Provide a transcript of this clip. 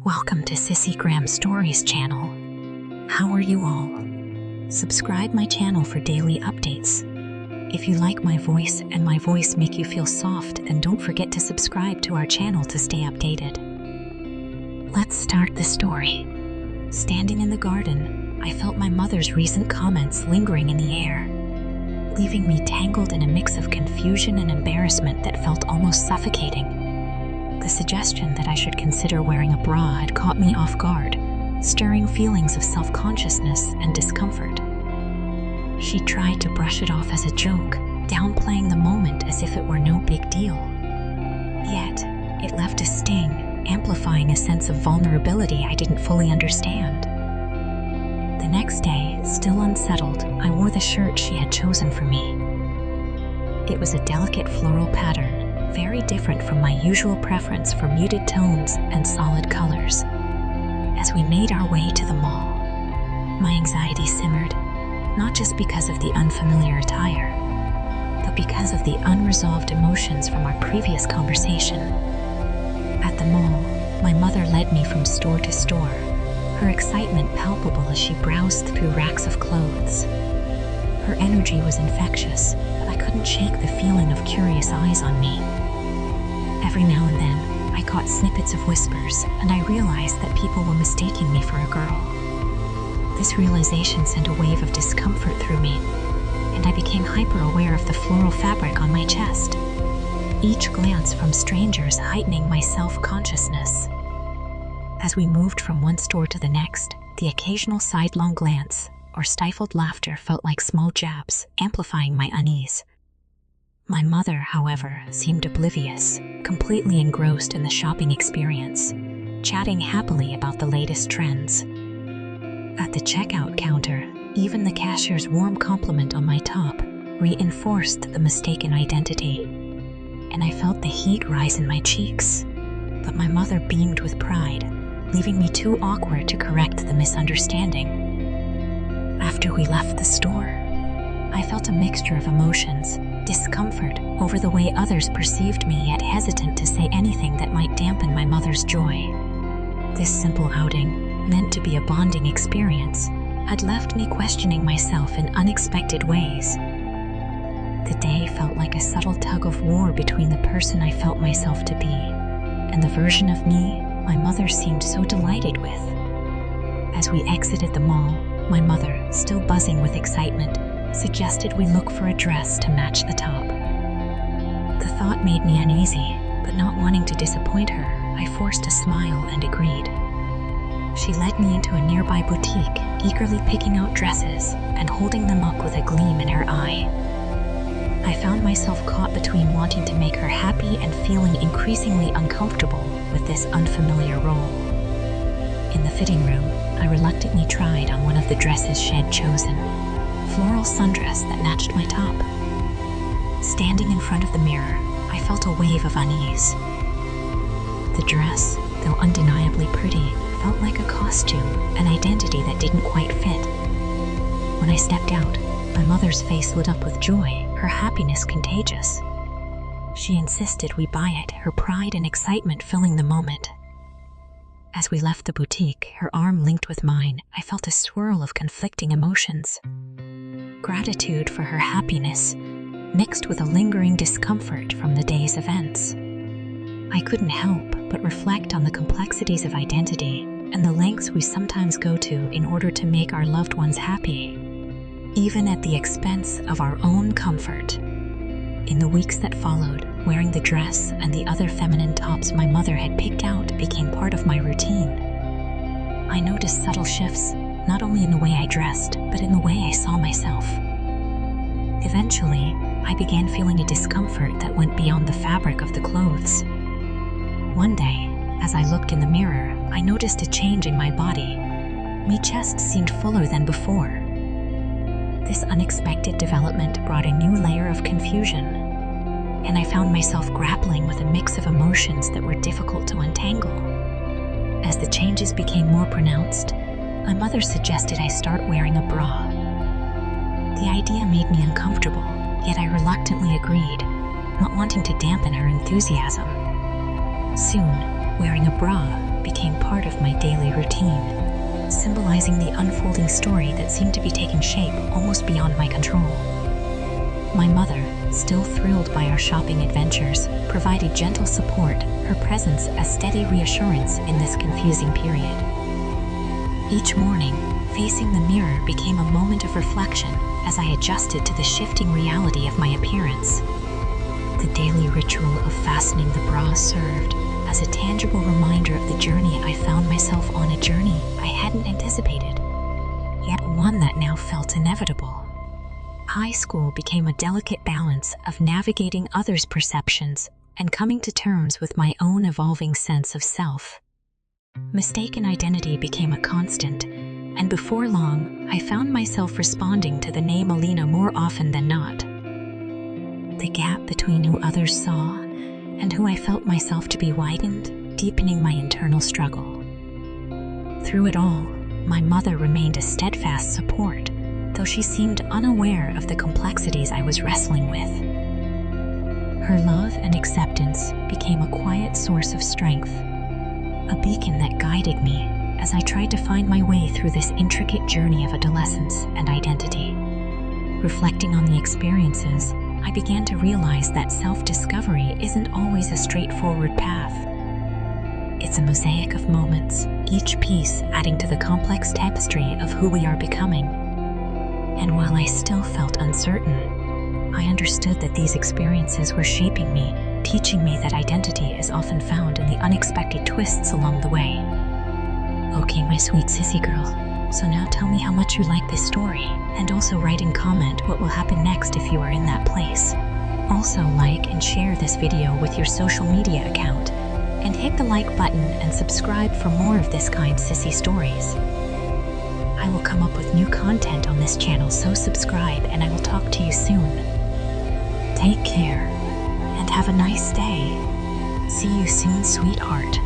Welcome to Sissygram Stories channel. How are you all? Subscribe my channel for daily updates. If you like my voice and my voice make you feel soft, then don't forget to subscribe to our channel to stay updated. Let's start the story. Standing in the garden, I felt my mother's recent comments lingering in the air, leaving me tangled in a mix of confusion and embarrassment that felt almost suffocating. The suggestion that I should consider wearing a bra had caught me off guard, stirring feelings of self-consciousness and discomfort. She tried to brush it off as a joke, downplaying the moment as if it were no big deal. Yet, it left a sting, amplifying a sense of vulnerability I didn't fully understand. The next day, still unsettled, I wore the shirt she had chosen for me. It was a delicate floral pattern, very different from my usual preference for muted tones and solid colors. As we made our way to the mall, my anxiety simmered, not just because of the unfamiliar attire, but because of the unresolved emotions from our previous conversation. At the mall, my mother led me from store to store, her excitement palpable as she browsed through racks of clothes. Her energy was infectious, but I couldn't shake the feeling of curious eyes on me. Every now and then, I caught snippets of whispers, and I realized that people were mistaking me for a girl. This realization sent a wave of discomfort through me, and I became hyper-aware of the floral fabric on my chest, each glance from strangers heightening my self-consciousness. As we moved from one store to the next, the occasional sidelong glance or stifled laughter felt like small jabs, amplifying my unease. My mother, however, seemed oblivious, completely engrossed in the shopping experience, chatting happily about the latest trends. At the checkout counter, even the cashier's warm compliment on my top reinforced the mistaken identity, and I felt the heat rise in my cheeks. But my mother beamed with pride, leaving me too awkward to correct the misunderstanding. After we left the store, I felt a mixture of emotions, discomfort over the way others perceived me, yet hesitant to say anything that might dampen my mother's joy. This simple outing, meant to be a bonding experience, had left me questioning myself in unexpected ways. The day felt like a subtle tug of war between the person I felt myself to be and the version of me my mother seemed so delighted with. As we exited the mall, my mother, still buzzing with excitement, suggested we look for a dress to match the top. The thought made me uneasy, but not wanting to disappoint her, I forced a smile and agreed. She led me into a nearby boutique, eagerly picking out dresses and holding them up with a gleam in her eye. I found myself caught between wanting to make her happy and feeling increasingly uncomfortable with this unfamiliar role. In the fitting room, I reluctantly tried on one of the dresses she had chosen, a floral sundress that matched my top. Standing in front of the mirror, I felt a wave of unease. The dress, though undeniably pretty, felt like a costume, an identity that didn't quite fit. When I stepped out, my mother's face lit up with joy, her happiness contagious. She insisted we buy it, her pride and excitement filling the moment. As we left the boutique, her arm linked with mine, I felt a swirl of conflicting emotions. Gratitude for her happiness, mixed with a lingering discomfort from the day's events. I couldn't help but reflect on the complexities of identity and the lengths we sometimes go to in order to make our loved ones happy, even at the expense of our own comfort. In the weeks that followed, wearing the dress and the other feminine tops my mother had picked out became part of my routine. I noticed subtle shifts, not only in the way I dressed, but in the way I saw myself. Eventually, I began feeling a discomfort that went beyond the fabric of the clothes. One day, as I looked in the mirror, I noticed a change in my body. My chest seemed fuller than before. This unexpected development brought a new layer of confusion, and I found myself grappling with a mix of emotions that were difficult to untangle. As the changes became more pronounced, my mother suggested I start wearing a bra. The idea made me uncomfortable, yet I reluctantly agreed, not wanting to dampen her enthusiasm. Soon, wearing a bra became part of analyzing the unfolding story that seemed to be taking shape almost beyond my control. My mother, still thrilled by our shopping adventures, provided gentle support, her presence a steady reassurance in this confusing period. Each morning, facing the mirror became a moment of reflection as I adjusted to the shifting reality of my appearance. The daily ritual of fastening the bra served as a tangible reminder of the journey I found myself on, a journey I hadn't anticipated, yet one that now felt inevitable. High school became a delicate balance of navigating others' perceptions and coming to terms with my own evolving sense of self. Mistaken identity became a constant, and before long, I found myself responding to the name Alina more often than not. The gap between who others saw and who I felt myself to be widened, deepening my internal struggle. Through it all, my mother remained a steadfast support, though she seemed unaware of the complexities I was wrestling with. Her love and acceptance became a quiet source of strength, a beacon that guided me as I tried to find my way through this intricate journey of adolescence and identity. Reflecting on the experiences, I began to realize that self-discovery isn't always a straightforward path. It's a mosaic of moments, each piece adding to the complex tapestry of who we are becoming. And while I still felt uncertain, I understood that these experiences were shaping me, teaching me that identity is often found in the unexpected twists along the way. Okay, my sweet sissy girl, so now tell me how much you like this story, and also write in comment what will happen next if you are in that place. Also like and share this video with your social media account, and hit the like button and subscribe for more of this kind sissy stories. I will come up with new content on this channel, so subscribe, and I will talk to you soon. Take care, and have a nice day. See you soon, sweetheart.